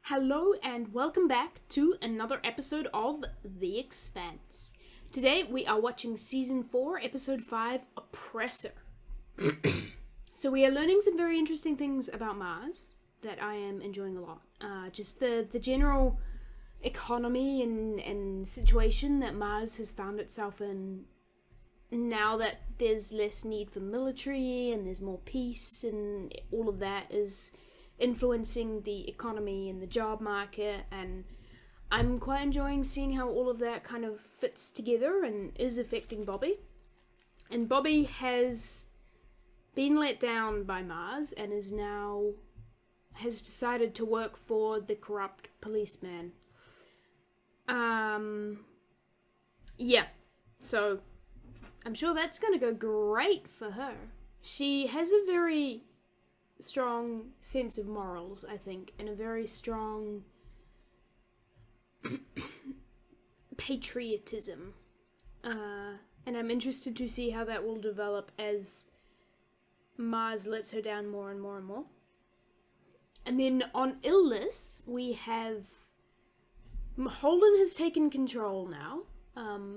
Hello and welcome back to another episode of The Expanse. Today we are watching Season 4, Episode 5, Oppressor. So we are learning some very interesting things about Mars that I am enjoying a lot. Just the general economy and situation that Mars has found itself in now that there's less need for military and there's more peace, and all of that is influencing the economy and the job market, and I'm quite enjoying seeing how all of that kind of fits together and is affecting Bobby. And Bobby has been let down by Mars and has decided to work for the corrupt policeman. So I'm sure that's gonna go great for her. She has a very strong sense of morals, I think, and a very strong patriotism. And I'm interested to see how that will develop as Mars lets her down more and more and more. And then on Illus, we have Holden has taken control now,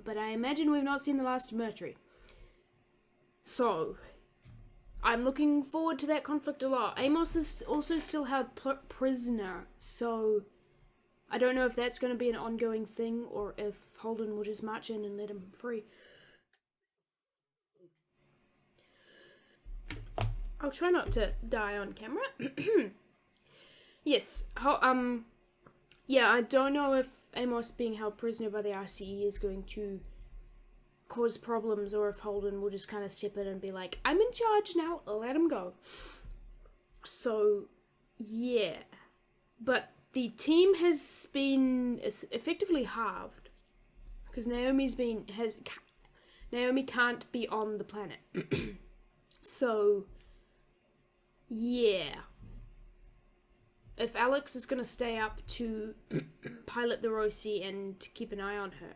but I imagine we've not seen the last of Mercury. So I'm looking forward to that conflict a lot. Amos is also still held prisoner, so I don't know if that's going to be an ongoing thing or if Holden will just march in and let him free. I'll try not to die on camera. Yes, I don't know if Amos being held prisoner by the RCE is going to cause problems, or if Holden will just kind of step in and be like, I'm in charge now, let him go. So, yeah. But the team has been effectively halved, because Naomi can't be on the planet. So, yeah. If Alex is going to stay up to pilot the Rosie and keep an eye on her,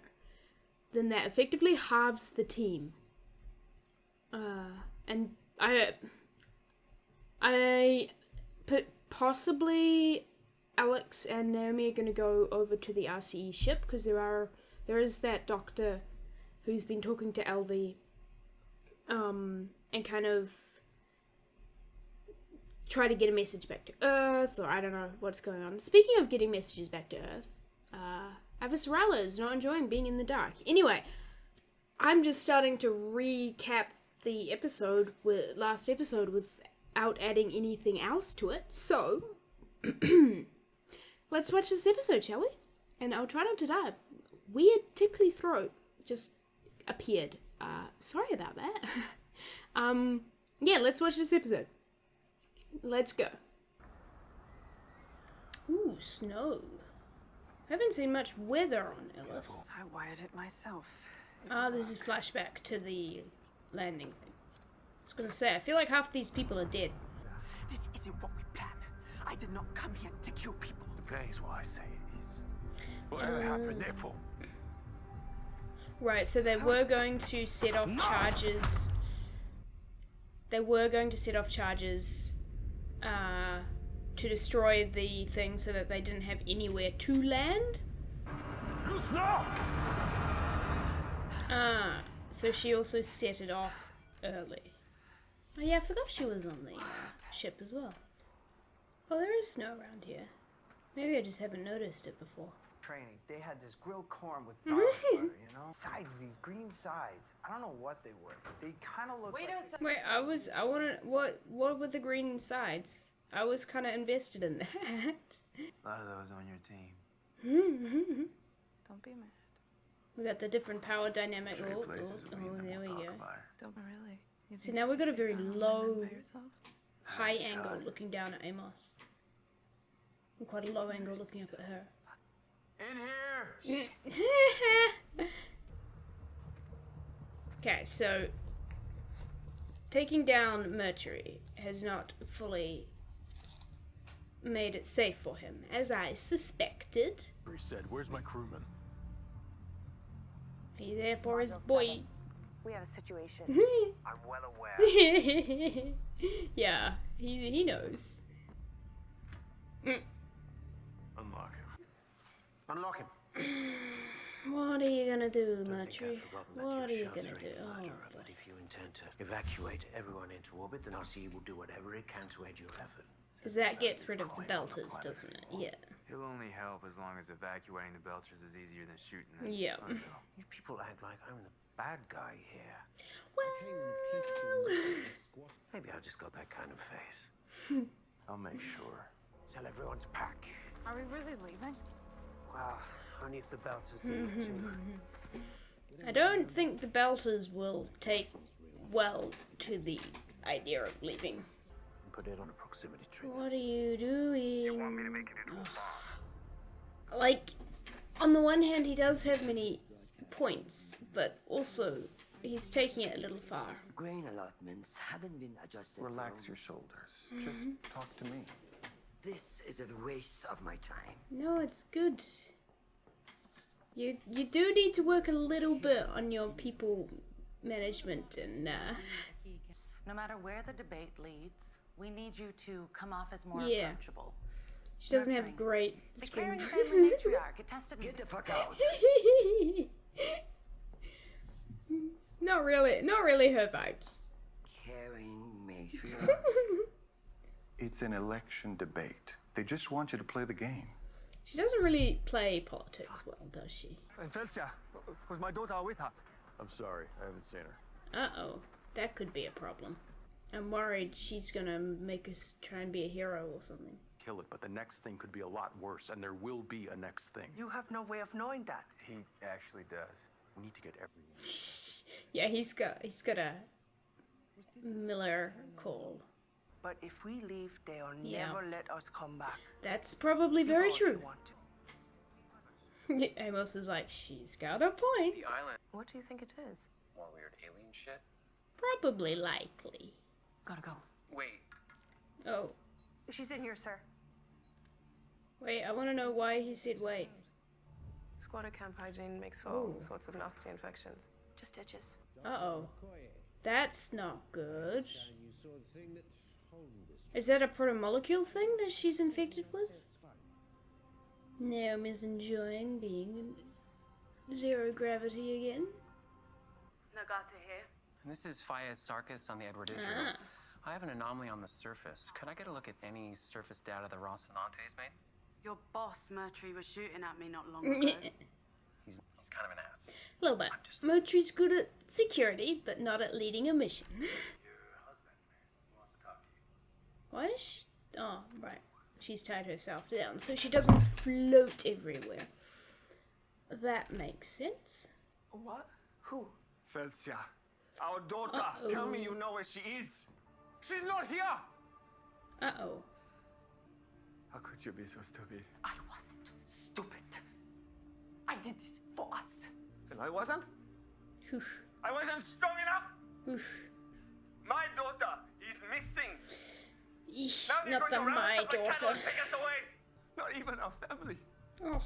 then that effectively halves the team. And I possibly Alex and Naomi are going to go over to the RCE ship, because there is that doctor who's been talking to Elvie, and kind of try to get a message back to Earth, or I don't know what's going on. Speaking of getting messages back to Earth, Avasarala is not enjoying being in the dark. Anyway, I'm just starting to recap the last episode without adding anything else to it. So, let's watch this episode, shall we? And I'll try not to die. Weird tickly throat just appeared. Sorry about that. Yeah, let's watch this episode. Let's go. Ooh, snow. I haven't seen much weather on Illus. I wired it myself. This is flashback to the landing thing. I was gonna say, I feel like half these people are dead. This isn't what we planned. I did not come here to kill people. The plan is what I say it is. Whatever happened, therefore. Right, so they were going to set off charges. They were going to set off charges to destroy the thing so that they didn't have anywhere to land. So she also set it off early. Oh yeah, I forgot she was on the ship as well. Oh, there is snow around here. Maybe I just haven't noticed it before. Training, they had this grilled corn with garlic butter, Sides, these green sides. I don't know what they were. They kind of look Wait, I wanted, what were the green sides? I was kind of invested in that. A lot of those on your team. Don't be mad. We got the different power dynamic. Trade Oh, places with me, then there we we'll go. talk about it. Don't really. You So think now we've got a very you can low, by yourself? high angle looking down at Amos. And quite a low angle looking up at her. In here! Okay, so taking down Mercury has not fully made it safe for him, as I suspected. He said, "Where's my crewman?" He's there for his boy. We have a situation. I'm well aware. Yeah, he knows. Unload Unlock him. What are you gonna do, Don't think Mercury? I've forgotten that What you're are you a gonna do? sheltering Oh, murderer, boy. but if you intend to evacuate everyone into orbit, then RCE will do whatever it can to aid your effort. Because that gets rid of the belters, doesn't it? Yeah. He'll only help as long as evacuating the Belchers is easier than shooting them. Yeah. I know. You people act like I'm the bad guy here. Well... Maybe I've just got that kind of face. I'll make sure. Tell everyone to pack. Are we really leaving? Well, only if the Belters need to. I don't think the belters will take well to the idea of leaving. Put it on a proximity tree. What are you doing? You want me to make it into a bomb? Like, on the one hand, he does have many points, but also he's taking it a little far. Grain allotments haven't been adjusted. Relax your shoulders. Just talk to me. This is a waste of my time. No, it's good. You do need to work a little bit on your people management and No matter where the debate leads, we need you to come off as more Yeah. approachable. she doesn't have Nurturing. great The screen caring family presence. matriarch. It tested Get the fuck out. Not really her vibes. Caring matriarch. It's an election debate. They just want you to play the game. She doesn't really play politics well, does she? And Felcia, was my daughter with her? I'm sorry, I haven't seen her. Uh-oh. That could be a problem. I'm worried she's gonna make us try and be a hero or something. Kill it, but the next thing could be a lot worse, and there will be a next thing. You have no way of knowing that. He actually does. We need to get everyone. Yeah, he's got a Miller call. But if we leave, they'll Yeah. never let us come back. That's probably very Because they true. want to. Amos is like, she's got a point. The island. What do you think it is? More weird alien shit. Probably likely. Gotta go. Wait. Oh, She's in here, sir. wait, I want to know why he said wait. Squatter camp hygiene makes for all sorts of nasty infections. Just stitches. Uh-oh. That's not good. Is that a protomolecule thing that she's infected with? Naomi's enjoying being in zero gravity again. Nagata here. This is Faya Sarkis on the Edward Israel. Ah. I have an anomaly on the surface. Could I get a look at any surface data the Rocinante's made? Your boss, Mercury, was shooting at me not long ago. He's kind of an ass. A little bit. Motri's good at security, but not at leading a mission. Why is she... Oh, right. She's tied herself down, so she doesn't float everywhere. That makes sense. What? Who? Felcia, our daughter. Uh-oh. Tell me you know where she is. She's not here. Uh-oh. How could you be so stupid? I wasn't stupid. I did it for us. And I wasn't? Oof. I wasn't strong enough? Oof. My daughter is missing. Eesh, Now you're not going the to round my us up like cattle daughter. and take us away. Not even our family. Oh,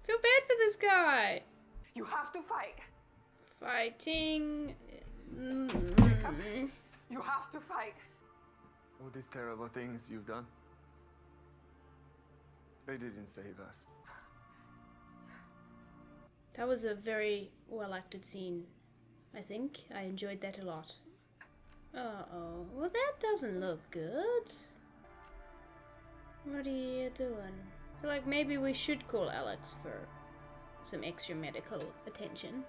feel bad for this guy. You have to fight. Fighting... You have to fight. All these terrible things you've done. They didn't save us. That was a very well acted scene, I think. I enjoyed that a lot. Uh-oh. Well, that doesn't look good. What are you doing? I feel like maybe we should call Alex for some extra medical attention.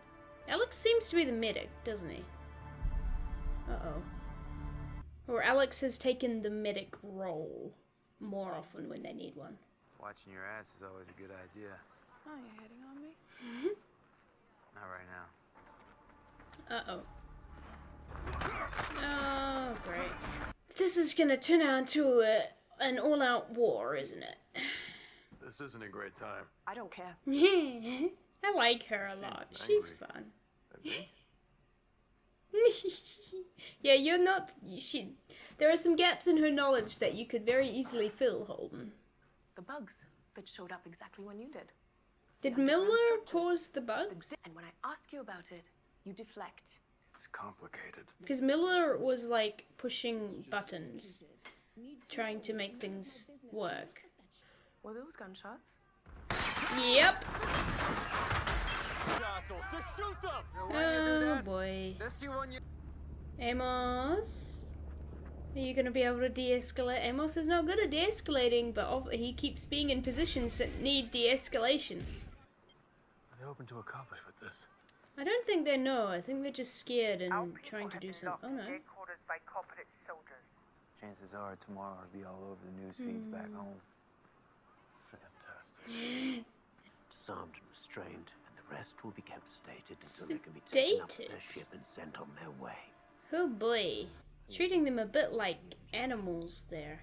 Alex seems to be the medic, doesn't he? Uh-oh. Or Alex has taken the medic role more often when they need one. Watching your ass is always a good idea. Oh, you're hitting on me? Not right now. Uh-oh. Oh, great. This is gonna turn out into an all-out war, isn't it? This isn't a great time. I don't care. I like her a lot. She's angry. fun. Okay? Yeah, you're not... There are some gaps in her knowledge that you could very easily fill, Holden. The bugs that showed up exactly when you did. Did The underground Miller structures. cause the bugs? And when I ask you about it, you deflect. It's complicated. Because Miller was, like, pushing buttons, trying to make things work. Were those gunshots? Yep. Oh boy. Amos? Are you gonna be able to de-escalate? Amos is not good at de-escalating, but he keeps being in positions that need de-escalation. What are they hoping to accomplish with this? I don't think they know. I think they're just scared and trying to do something. Oh no. By corporate soldiers. Chances are tomorrow it'll be all over the news feeds back home. Fantastic. Disarmed and restrained, and the rest will be kept sedated until they can be taken up to their ship and sent on their way. Oh boy. Treating them a bit like animals there.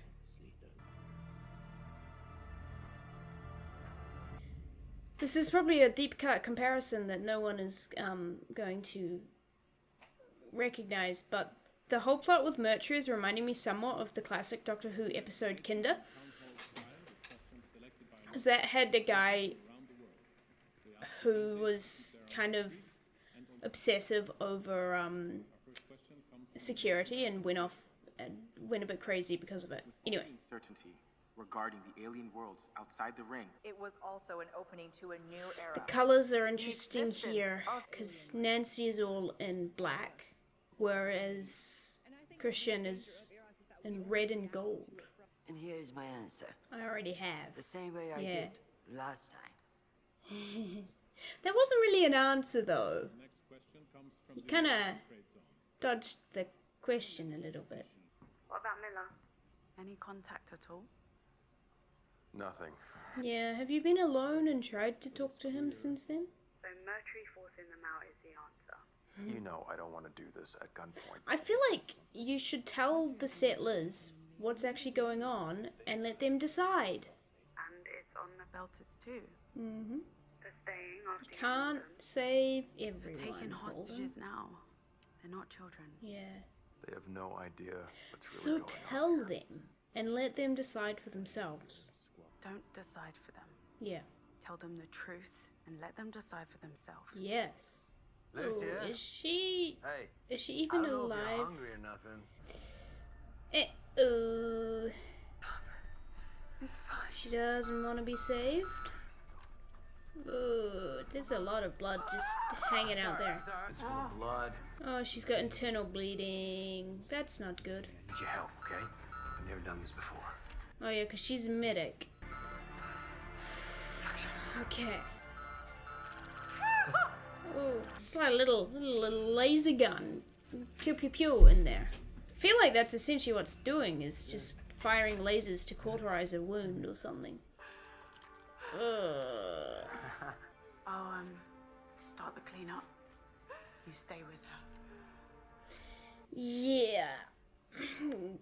This is probably a deep cut comparison that no one is going to recognize, but the whole plot with Mercury is reminding me somewhat of the classic Doctor Who episode Kinder. Because that had a guy who was kind of obsessive over security and went off and went a bit crazy because of it. Anyway. Certainty regarding the alien worlds outside the ring. It was also an opening to a new era. The colors are interesting here because Nancy is all in black, whereas Christian is in red and gold. And here's my answer. I already have. The same way I did last time. That wasn't really an answer though. You kind of dodged the question a little bit. What about Miller? Any contact at all? Nothing. Yeah, have you been alone and tried to talk to him since then? So Mercury forcing them out is the answer. You know I don't want to do this at gunpoint. I feel like you should tell the settlers what's actually going on and let them decide. And it's on the Belters too. Mm-hmm. They're staying after You can't save everyone. They're taking Holden. hostages now. They're not children. Yeah. They have no idea what's So really going tell on. them and let them decide for themselves. Don't decide for them. Yeah. Tell them the truth and let them decide for themselves. Yes. Liz, Oh, yeah? is she? Hey. Is she even I don't know alive? if you're hungry or nothing. It's fine. She doesn't want to be saved. Ooh, there's a lot of blood just hanging out there. It's full of blood. Oh, she's got internal bleeding. That's not good. Need your help, okay? I've never done this before. Oh yeah, because she's a medic. Okay. Oh, it's like a little laser gun. Pew pew pew in there. I feel like that's essentially what it's doing, is just firing lasers to cauterize a wound or something. Ugh. I'll start the cleanup. You stay with her. Yeah.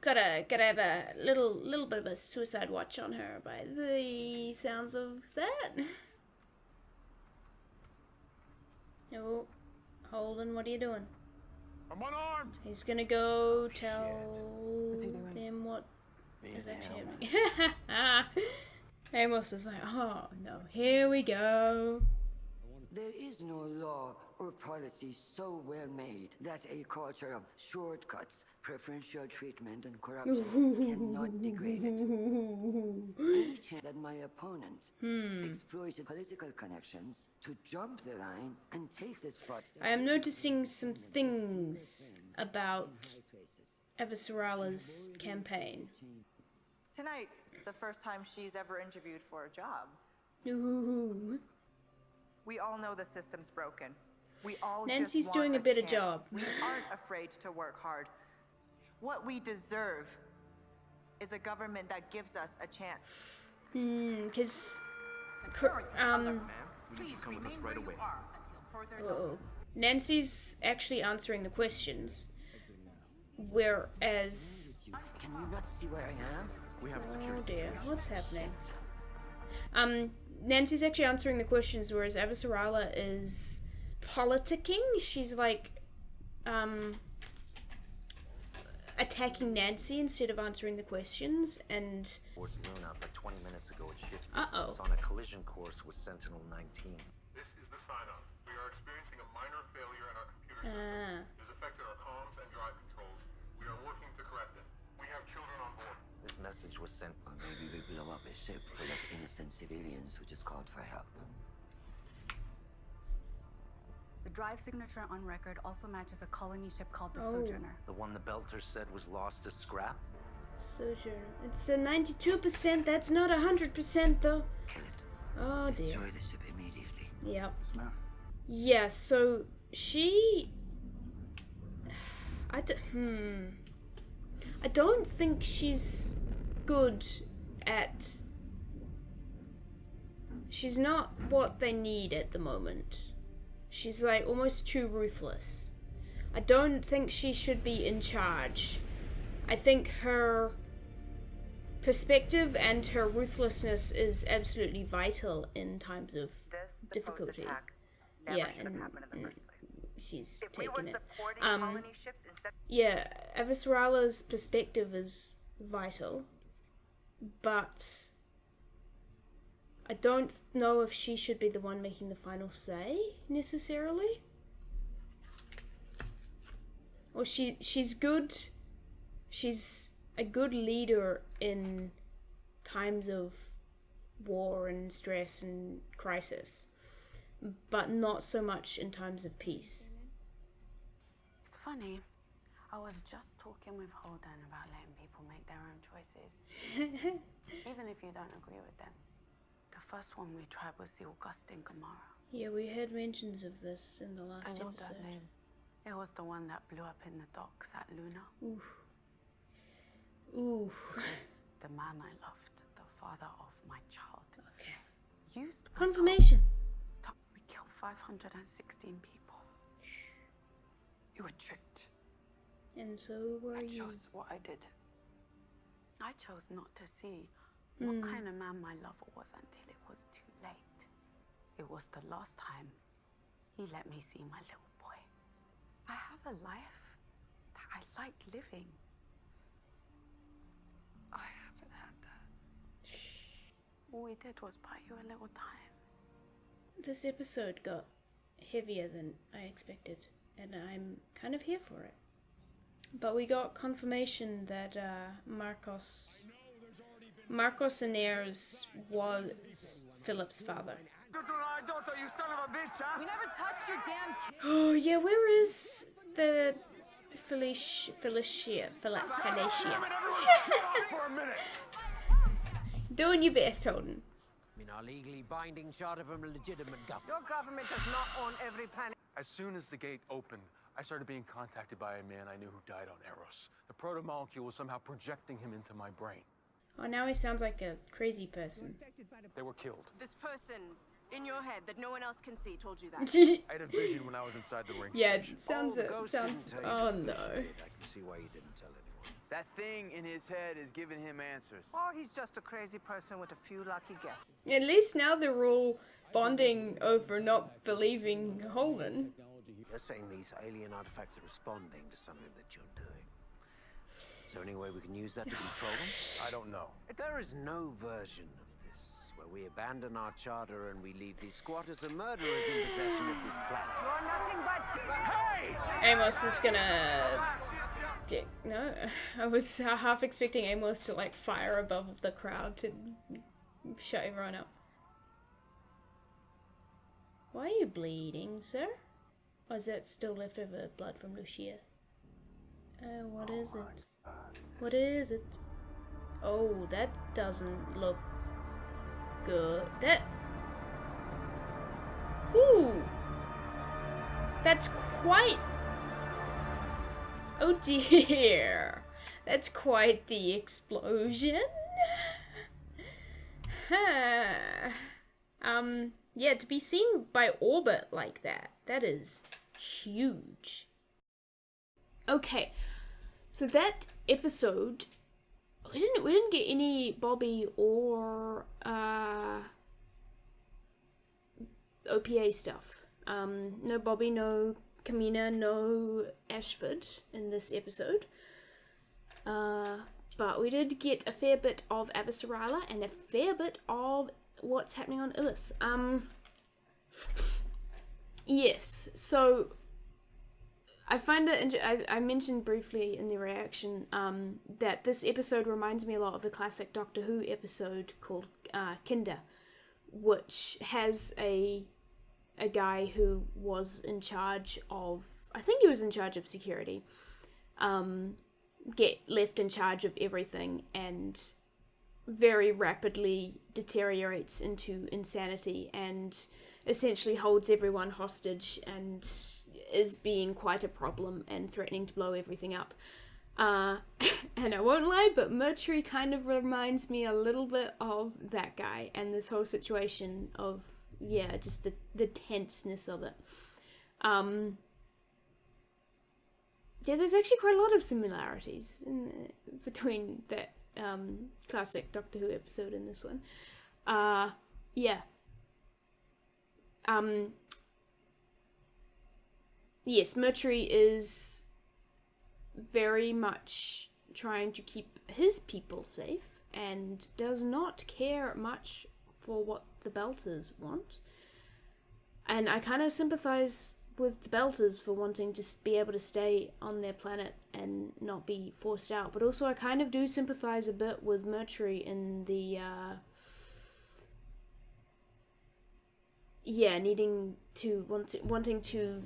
gotta have a little bit of a suicide watch on her by the sounds of that. Oh, Holden, what are you doing? I'm unarmed! He's gonna go tell them what is actually happening. Amos is like, oh no, here we go. There is no law or policy so well made that a culture of shortcuts, preferential treatment, and corruption cannot degrade it. Any chance that my opponent exploited political connections to jump the line and take the spot. I am noticing some things about Avasarala's campaign. Tonight is the first time she's ever interviewed for a job. Ooh. We all know the system's broken. We all Nancy's just want doing a better chance. job. We aren't afraid to work hard. What we deserve is a government that gives us a chance. Because Please come with us right away. Nancy's actually answering the questions, whereas Can you not see where I am? We have a oh security dear, situation. what's happening? Nancy's actually answering the questions, whereas Avasarala is politicking. She's like attacking Nancy instead of answering the questions, and Towards noon out, like 20 minutes ago, it shifted. Uh-oh. It's on a collision course with Sentinel 19. This is the sign-up. We are experiencing a minor failure in our computer system. It has affected our comms and drive controls. We are working to correct it. We have children on board. This message was sent. Or maybe we blow up a ship full of innocent civilians who just called for help. The drive signature on record also matches a colony ship called the Oh. Sojourner. The one the Belter said was lost to scrap? Sojourner. It's a 92%. That's not 100% though. Kill it. Oh dear. Destroy the ship immediately. Yep. Yes, ma'am. Yeah, so she... I don't think she's good at... She's not what they need at the moment. She's like almost too ruthless. I don't think she should be in charge. I think her perspective and her ruthlessness is absolutely vital in times of difficulty. Yeah, and she's taken it. Yeah, Avasarala's perspective is vital, but I don't know if she should be the one making the final say necessarily. Or she's good. She's a good leader in times of war and stress and crisis, but not so much in times of peace. It's funny. I was just talking with Holden about letting people make their own choices, even if you don't agree with them. The first one we tried was the Augustine Gamara. Yeah, we had mentions of this in the last I know episode. that name. It was the one that blew up in the docks at Luna. Oof. Oof. Because the man I loved, the father of my child, used my Confirmation. code. We killed 516 people. You were tricked. And so were I you. chose what I did. I chose not to see what kind of man my lover was until it was too late. It was the last time he let me see my little boy. I have a life that I like living. I haven't had that. All we did was buy you a little time. This episode got heavier than I expected, and I'm kind of here for it. But we got confirmation that Marcos Aneres was Philip's father. You son of a bitch, huh? We never touched your damn kid. Oh yeah, where is the Felicia? For a minute. Doing your best, Holden. In our legally binding charter from a legitimate government. Your government does not own every planet. As soon as the gate opened, I started being contacted by a man I knew who died on Eros. The proto-molecule was somehow projecting him into my brain. Oh, now he sounds like a crazy person. They were killed. This person in your head that no one else can see told you that. I had a vision when I was inside the ring Yeah, station. sounds. Oh no. I can see why you didn't tell anyone. That thing in his head is giving him answers. Or he's just a crazy person with a few lucky guesses. At least now they're all bonding over not believing Holden. You're saying these alien artifacts are responding to something that you're doing. Is there any way we can use that to control them? I don't know. There is no version of this where we abandon our charter and we leave these squatters and murderers in possession of this planet. You're nothing but... Hey! Amos is gonna... No, I was half expecting Amos to like fire above the crowd to shut everyone up. Why are you bleeding, sir? Or is that still leftover blood from Lucia? What is it? What is it? Oh, that doesn't look good. That... Ooh! That's quite... Oh dear! That's quite the explosion! Yeah, to be seen by orbit like that, that is huge. Okay, so that episode, we didn't get any Bobby or OPA stuff. No Bobby, no Kamina, no Ashford in this episode. But we did get a fair bit of Avasarala and a fair bit of what's happening on Illus. Yes, so I find it. I mentioned briefly in the reaction that this episode reminds me a lot of a classic Doctor Who episode called Kinder, which has a guy who was in charge of. I think he was in charge of security. Get left in charge of everything and very rapidly deteriorates into insanity and essentially holds everyone hostage and is being quite a problem and threatening to blow everything up. And I won't lie, but Mercury kind of reminds me a little bit of that guy and this whole situation of, yeah, just the tenseness of it. Yeah, there's actually quite a lot of similarities between that classic Doctor Who episode and this one. Yeah. Yes, Mercury is very much trying to keep his people safe and does not care much for what the Belters want. And I kind of sympathize with the Belters for wanting to be able to stay on their planet and not be forced out. But also I kind of do sympathize a bit with Mercury in the, wanting to,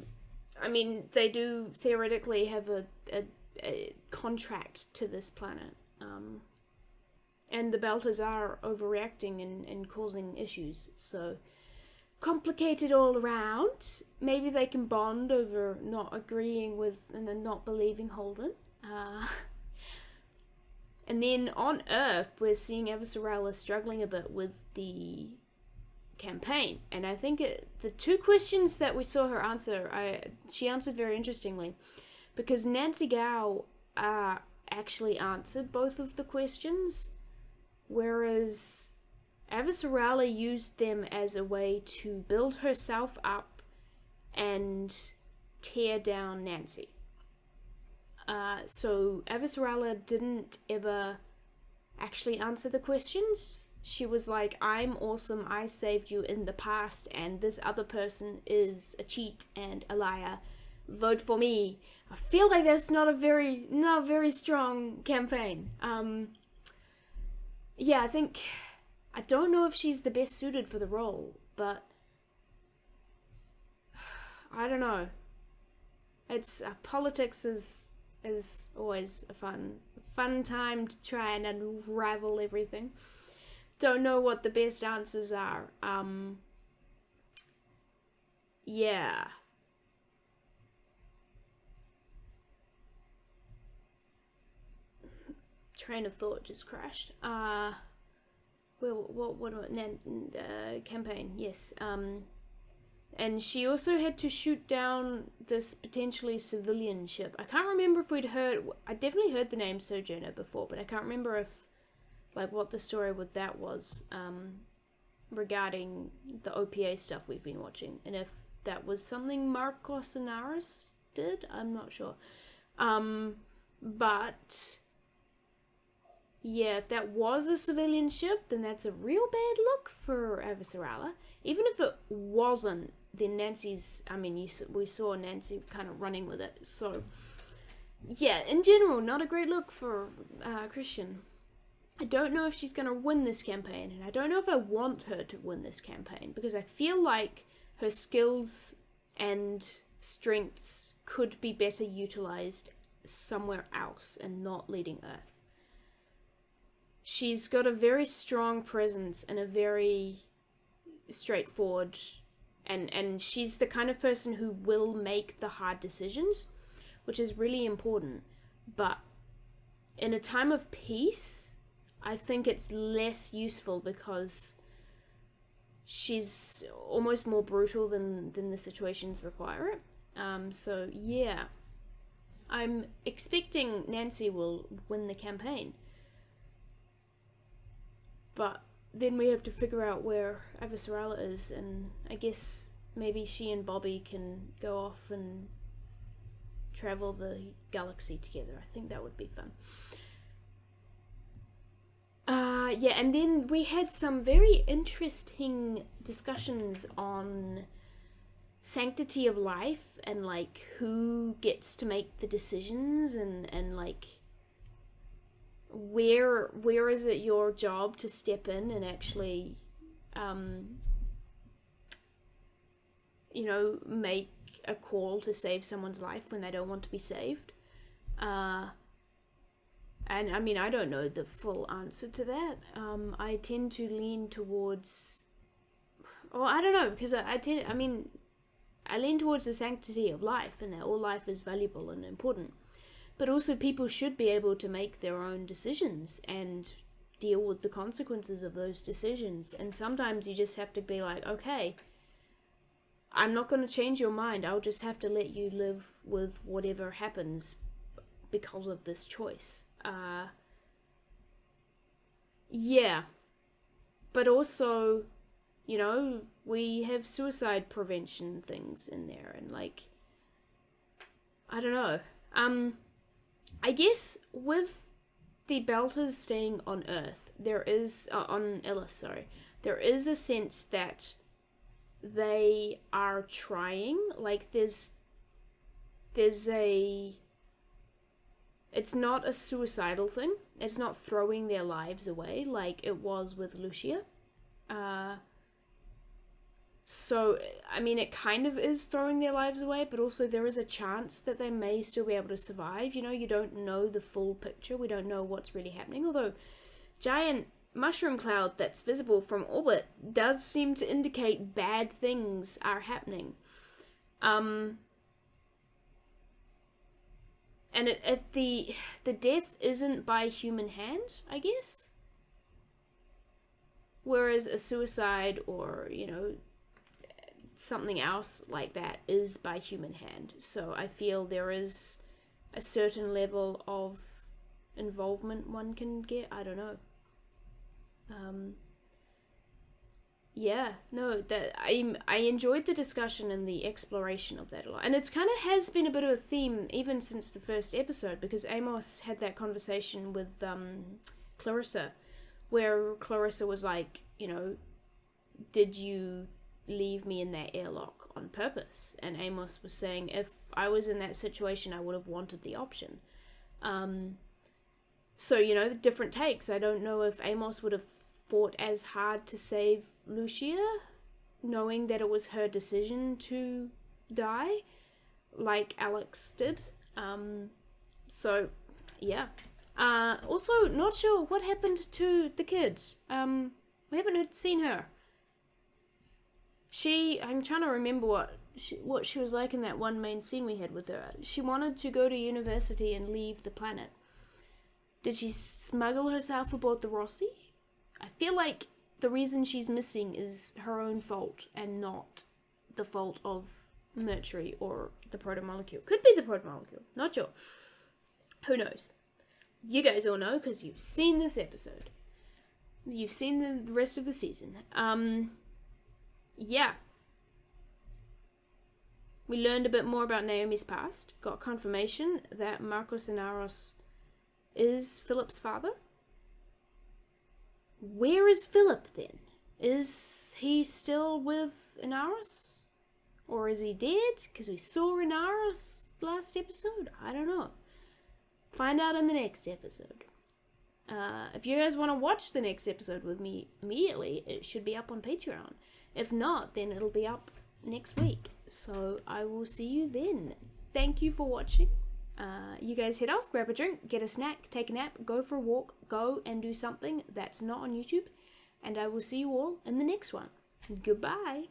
I mean, they do theoretically have a contract to this planet. And the Belters are overreacting and causing issues, so complicated all around. Maybe they can bond over not agreeing with and not believing Holden. And then on Earth, we're seeing Avasarala struggling a bit with the campaign. And I think the two questions that we saw her answer, she answered very interestingly. Because Nancy Gow actually answered both of the questions, whereas Avasarala used them as a way to build herself up and tear down Nancy. So Avasarala didn't ever actually answer the questions. She was like, I'm awesome, I saved you in the past, and this other person is a cheat and a liar. Vote for me. I feel like that's not a very strong campaign. Yeah, I don't know if she's the best suited for the role, but I don't know. It's politics is always a fun time to try and unravel everything. Don't know what the best answers are. Yeah. Train of thought just crashed. Campaign, yes. And she also had to shoot down this potentially civilian ship. I can't remember if I definitely heard the name Sojourner before, but I can't remember if, what the story with that was, regarding the OPA stuff we've been watching, and if that was something Marcos Inaris did, I'm not sure. But yeah, if that was a civilian ship, then that's a real bad look for Avasarala. Even if it wasn't, then we saw Nancy kind of running with it. So, yeah, in general, not a great look for Christian. I don't know if she's going to win this campaign, and I don't know if I want her to win this campaign, because I feel like her skills and strengths could be better utilized somewhere else and not leading Earth. She's got a very strong presence and a very straightforward, and she's the kind of person who will make the hard decisions, which is really important. But in a time of peace, I think it's less useful because she's almost more brutal than the situations require it. So yeah, I'm expecting Nancy will win the campaign. But then we have to figure out where Avasarala is, and I guess maybe she and Bobby can go off and travel the galaxy together. I think that would be fun. Yeah, and then we had some very interesting discussions on sanctity of life and like who gets to make the decisions and like where is it your job to step in and actually you know, make a call to save someone's life when they don't want to be saved. And I mean, I don't know the full answer to that. I tend to lean towards, I don't know, because I lean towards the sanctity of life and that all life is valuable and important. But also people should be able to make their own decisions and deal with the consequences of those decisions. And sometimes you just have to be like, okay, I'm not going to change your mind. I'll just have to let you live with whatever happens because of this choice. Yeah. But also, you know, we have suicide prevention things in there and like, I don't know. I guess with the Belters staying on Earth, there is, on Illus, sorry, there is a sense that they are trying, like there's a, it's not a suicidal thing, it's not throwing their lives away like it was with Lucia. So, I mean, it kind of is throwing their lives away, but also there is a chance that they may still be able to survive. You know, you don't know the full picture. We don't know what's really happening. Although, giant mushroom cloud that's visible from orbit does seem to indicate bad things are happening. And the death isn't by human hand, I guess. Whereas a suicide or, you know, something else like that is by human hand. So I feel there is a certain level of involvement one can get. I don't know. Yeah, no, that I enjoyed the discussion and the exploration of that a lot. And it's kind of has been a bit of a theme even since the first episode, because Amos had that conversation with Clarissa, where Clarissa was like, you know, did you leave me in that airlock on purpose? And Amos was saying, if I was in that situation, I would have wanted the option. So, you know, the different takes. I don't know if Amos would have fought as hard to save Lucia, knowing that it was her decision to die, like Alex did. So, yeah. Also, not sure what happened to the kid. We haven't seen her. I'm trying to remember what she was like in that one main scene we had with her. She wanted to go to university and leave the planet. Did she smuggle herself aboard the Rossi? I feel like the reason she's missing is her own fault and not the fault of Mercury or the protomolecule. Could be the protomolecule. Not sure. Who knows? You guys all know because you've seen this episode. You've seen the rest of the season. Yeah. We learned a bit more about Naomi's past. Got confirmation that Marcos Inaros is Philip's father. Where is Philip then? Is he still with Inaros? Or is he dead? Because we saw Inaros last episode. I don't know. Find out in the next episode. If you guys want to watch the next episode with me immediately, it should be up on Patreon. If not, then it'll be up next week. So I will see you then. Thank you for watching. You guys head off, grab a drink, get a snack, take a nap, go for a walk, go and do something that's not on YouTube. And I will see you all in the next one. Goodbye.